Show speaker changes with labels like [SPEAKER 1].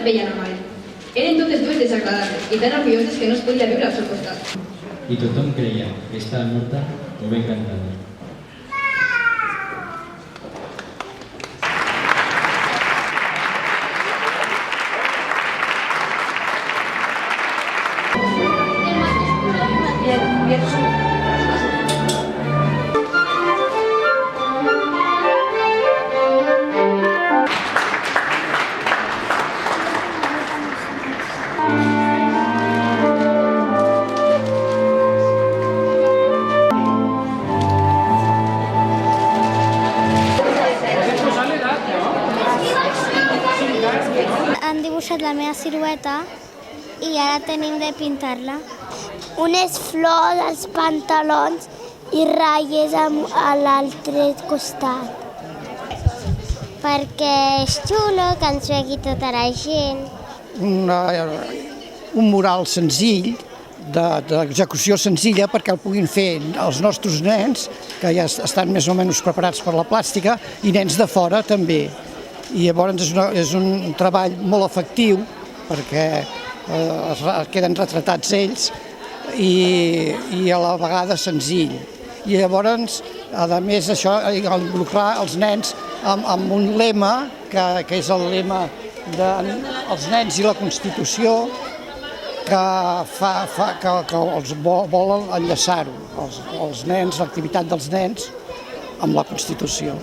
[SPEAKER 1] veien a mai. Eren totes dues desagradables i tan orgulloses que no es podia viure al seu costat.
[SPEAKER 2] I tothom creia que estava morta o ben cantada.
[SPEAKER 3] Han dibuixat la meva silueta i ara tenim de pintar-la. Unes flors als pantalons i ratlles a l'altre costat. Perquè és xulo que ens vegi tota la gent.
[SPEAKER 4] Un mural senzill, d'execució senzilla, perquè el puguin fer els nostres nens, que ja estan més o menys preparats per la plàstica, i nens de fora també. I llavors és un treball molt efectiu, perquè queden retratats ells, i a la vegada senzill. I llavors, a més, això, involucrar els nens amb un lema, que és el lema dels nens i la Constitució, que els volen enllaçar-ho, els nens, l'activitat dels nens, amb la Constitució.